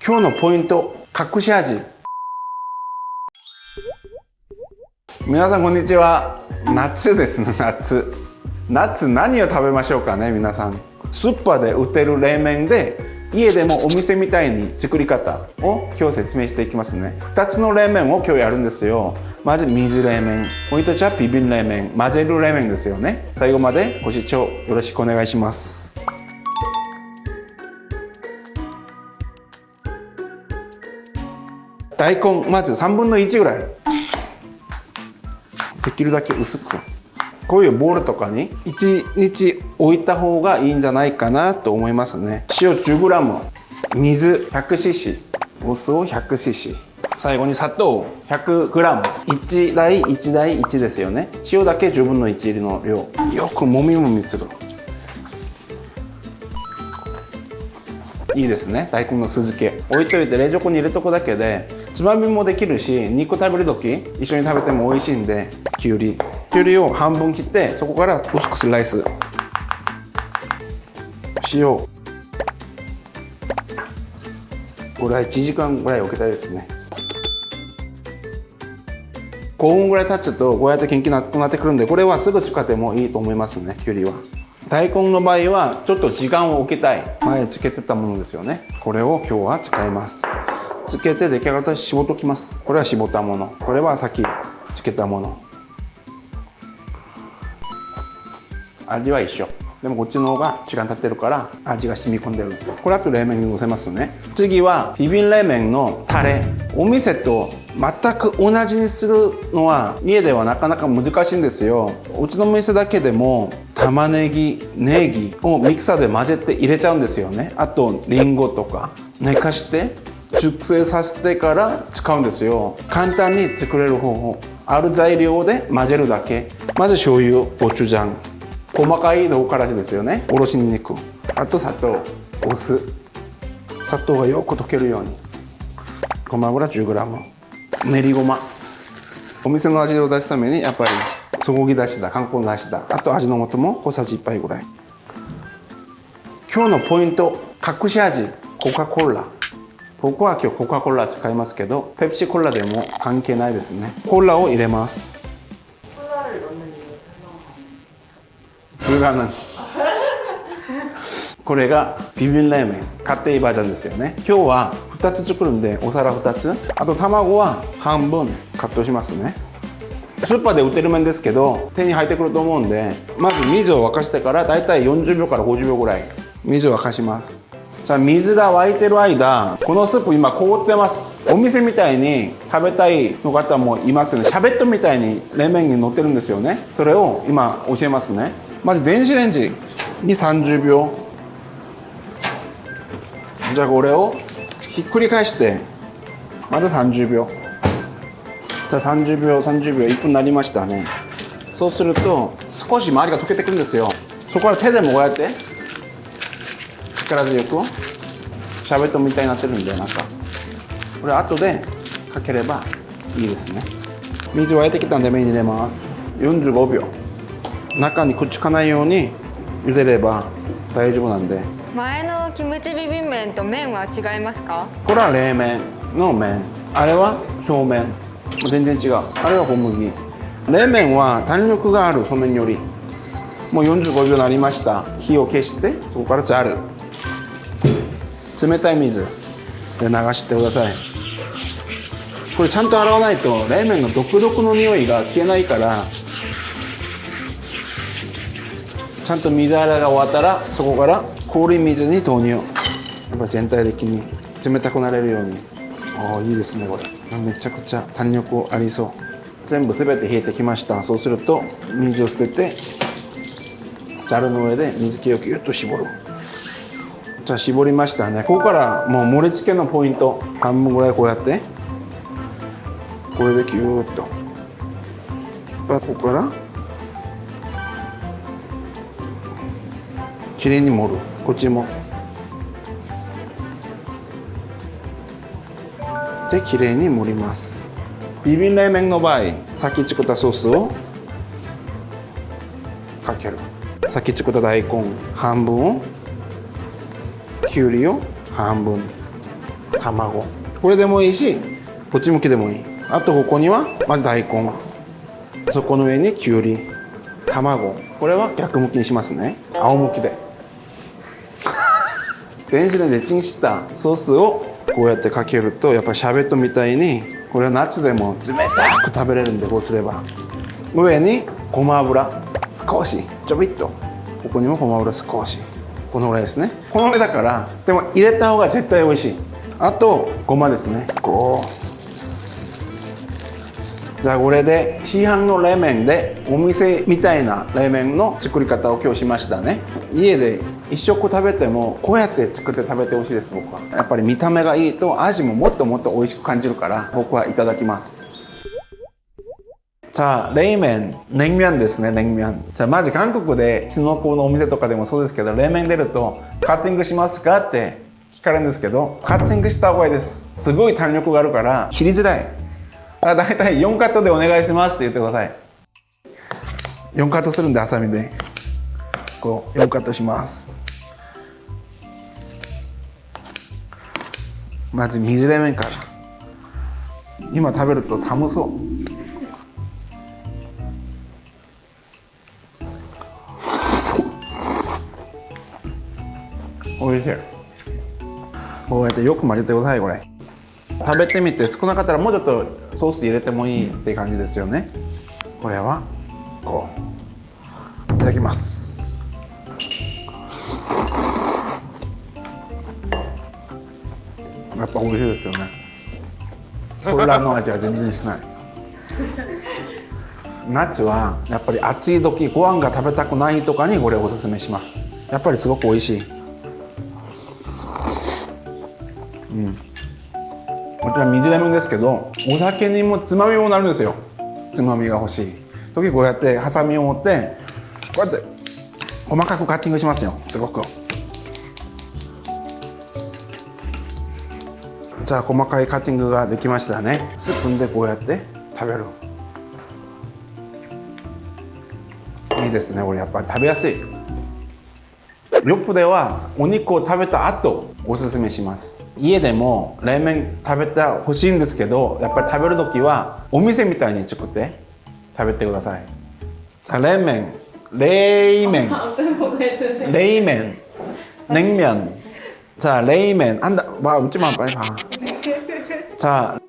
今日のポイント、隠し味。皆さんこんにちは。夏ですね、夏。夏何を食べましょうかね、皆さん。スーパーで売ってる冷麺で、家でもお店みたいに作り方を今日説明していきますね。2つの冷麺を今日やるんですよ。まず水冷麺、もう一つはビビン冷麺、混ぜる冷麺ですよね。最後までご視聴よろしくお願いします。大根まず3分の1ぐらい、できるだけ薄く、こういうボウルとかに1日置いた方がいいんじゃないかなと思いますね。塩 10g、 水 100cc、 お酢を 100cc、 最後に砂糖 100g、 1対1対1ですよね。塩だけ10分の1入りの量、よくもみもみする。いいですね。大根の酢漬け置いといて冷蔵庫に入れとくだけでつまみもできるし、肉食べる時一緒に食べても美味しいんで。きゅうりを半分切って、そこから薄くスライス、塩、これは1時間ぐらい置きたいですね。5分ぐらい経つとこうやって元気なくなってくるんで、これはすぐ使ってもいいと思いますね。きゅうりは。大根の場合はちょっと時間を置きたい。前つけてたものですよね。これを今日は使います。つけて出来上がったら絞っときます。これは絞ったもの、これはさっきつけたもの。味は一緒。でもこっちの方が時間経ってるから味が染み込んでる。これあと冷麺にのせますね。次はビビン冷麺のタレ。お店と全く同じにするのは家ではなかなか難しいんですよ。うちの店だけでも玉ねぎ、ネギをミキサーで混ぜて入れちゃうんですよね。あとリンゴとか寝かして熟成させてから使うんですよ。簡単に作れる方法。ある材料で混ぜるだけ。まず醤油、コチュジャン、細かい唐辛子ですよね。おろしにんにく、あと砂糖、お酢、砂糖がよく溶けるように、ごま油 10g、 練りごま。お店の味を出すためにやっぱりそごぎだしだ、韓国だしだ、あと味の素も小さじ1杯ぐらい。今日のポイント、隠し味、コカ・コーラ。僕は今日コカ・コーラ使いますけど、ペプシコーラでも関係ないですね。コーラを入れます。これがビビン冷麺家庭バージョンですよね。今日は2つ作るんで、お皿2つ、あと卵は半分カットしますね。スーパーで売ってる麺ですけど手に入ってくると思うんで、まず水を沸かしてからだいたい40秒から50秒ぐらい水を沸かします。さあ水が沸いてる間、このスープ今凍ってます。お店みたいに食べたいの方もいますよね。シャベットみたいに冷麺に乗ってるんですよね。それを今教えますね。まず電子レンジに30秒。じゃあこれをひっくり返してまた30秒。じゃあ30秒1分になりましたね。そうすると少し周りが溶けてくるんですよ。そこから手でもこうやって力強くシャベットみたいになってるんで、なんかこれ後でかければいいですね。水沸いてきたんで麺に入れます。45秒。中にくっつかないように茹でれば大丈夫なんで。前のキムチビビン麺と麺は違いますか？これは冷麺の麺、あれはそうめん、全然違う。あれは小麦。冷麺は弾力がある、そうめんより。もう45秒になりました。火を消して、そこからざる、冷たい水で流してください。これちゃんと洗わないと冷麺の独特の匂いが消えないから、ちゃんと水洗いが終わったらそこから氷水に投入。やっぱ全体的に冷たくなれるように。いいですね。これめちゃくちゃ弾力ありそう。全部全て冷えてきました。そうすると水を捨ててざるの上で水気をギュッと絞る。じゃあ絞りましたね。ここからもう盛り付けのポイント。半分ぐらいこうやってこれでギューッと、ここからきれいに盛る。こっちもできれいに盛ります。ビビン冷麺の場合、さっき作ったソースをかける。さっき作った大根半分を、きゅうりを半分、卵、これでもいいしこっち向きでもいい。あとここにはまず大根、そこの上にきゅうり、卵、これは逆向きにしますね。仰向きで電子レンジでチンしたソースをこうやってかけると、やっぱりシャーベットみたいに、これは夏でも冷たく食べれるんで、こうすれば上にごま油少しちょびっと、ここにもごま油少し、このぐらいですね。このぐらいだから、でも入れた方が絶対美味しい。あとごまですね。こうじゃあこれで市販の冷麺でお店みたいな冷麺の作り方を今日しましたね。家で一食食べてもこうやって作って食べてほしいです。僕はやっぱり見た目がいいと味ももっともっと美味しく感じるから、僕はいただきます。さあ冷麺、냉면ですね。냉면。じゃあまず韓国でチノコのお店とかでもそうですけど、冷麺出るとカッティングしますかって聞かれるんですけど、カッティングした方がいいです。すごい弾力があるから切りづらい。だいたい4カットでお願いしますって言ってください。4カットするんで、ハサミでこう4カットします。まず水冷麺から。今食べると寒そう。おいしい。こうやってよく混ぜてください。これ食べてみて、少なかったらもうちょっとソース入れてもいいって感じですよね。これはこういただきます。やっぱ美味しいですよね。コーラの味は全然しない。夏はやっぱり暑い時、ご飯が食べたくないとかにこれをおすすめします。やっぱりすごく美味しい。もちろん水レモンですけど、お酒にもつまみもなるんですよ。つまみが欲しい時、こうやってハサミを持ってこうやって細かくカッティングしますよ。すごく。じゃあ細かいカッティングができましたね。スプーンでこうやって食べる。いいですね。これやっぱり食べやすい。ヨップではお肉を食べた後おすすめします。家でも冷麺食べてほしいんですけど、やっぱり食べる時はお店みたいに作って食べてください。さあ冷麺、冷麺、冷麺、냉면。자冷麺、안다。와 웃지 마 빨리 봐。자